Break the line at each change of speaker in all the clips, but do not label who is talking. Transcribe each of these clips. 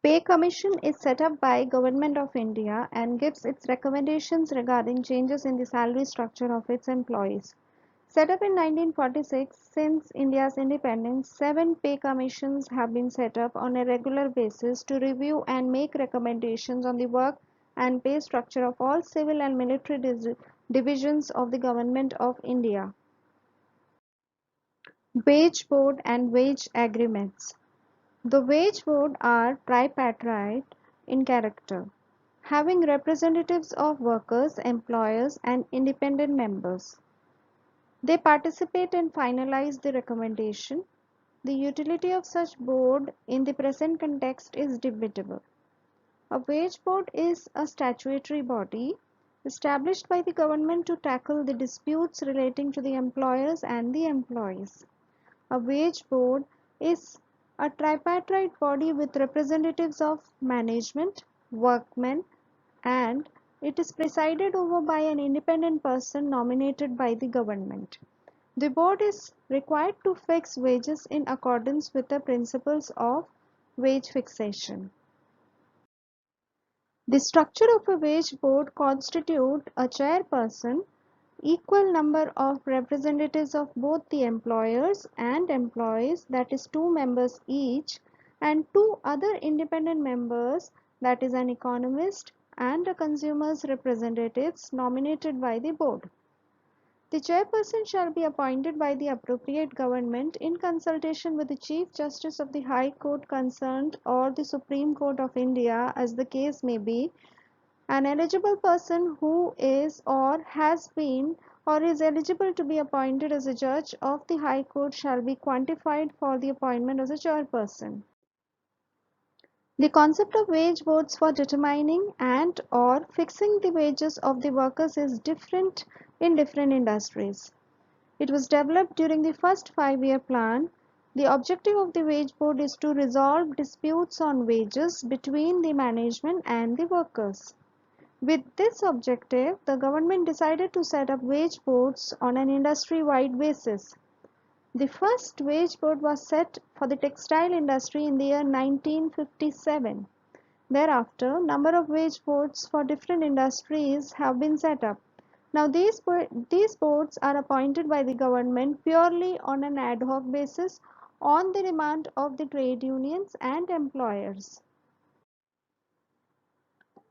Pay Commission is set up by Government of India and gives its recommendations regarding changes in the salary structure of its employees. Set up in 1946, since India's independence, 7 pay commissions have been set up on a regular basis to review and make recommendations on the work and pay structure of all civil and military divisions of the Government of India. Wage Board and Wage Agreements. The Wage Board are tripartite in character, having representatives of workers, employers, and independent members. They participate and finalize the recommendation. The utility of such board in the present context is debatable. A wage board is a statutory body established by the government to tackle the disputes relating to the employers and the employees. A wage board is a tripartite body with representatives of management, workmen, and it is presided over by an independent person nominated by the government. The board is required to fix wages in accordance with the principles of wage fixation. The structure of a wage board constitutes a chairperson, equal number of representatives of both the employers and employees, that is 2 members each, and 2 other independent members, that is an economist and a consumer's representatives nominated by the board. The chairperson shall be appointed by the appropriate government in consultation with the Chief Justice of the High Court concerned or the Supreme Court of India, as the case may be. An eligible person who is or has been or is eligible to be appointed as a judge of the High Court shall be qualified for the appointment as a chairperson. The concept of wage boards for determining and or fixing the wages of the workers is different in different industries. It was developed during the first 5-year plan. The objective of the wage board is to resolve disputes on wages between the management and the workers. With this objective, the government decided to set up wage boards on an industry-wide basis. The first wage board was set for the textile industry in the year 1957. Thereafter, number of wage boards for different industries have been set up. Now these boards are appointed by the government purely on an ad hoc basis on the demand of the trade unions and employers.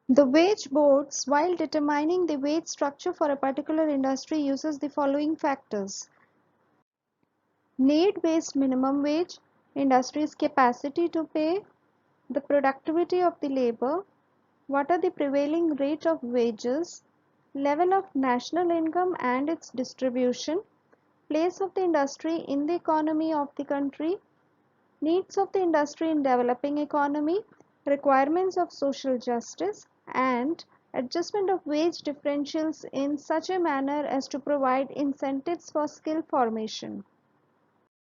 The wage boards, while determining the wage structure for a particular industry, uses the following factors: need-based minimum wage, industry's capacity to pay, the productivity of the labor, what are the prevailing rate of wages, level of national income and its distribution, place of the industry in the economy of the country, needs of the industry in developing economy, requirements of social justice, and adjustment of wage differentials in such a manner as to provide incentives for skill formation.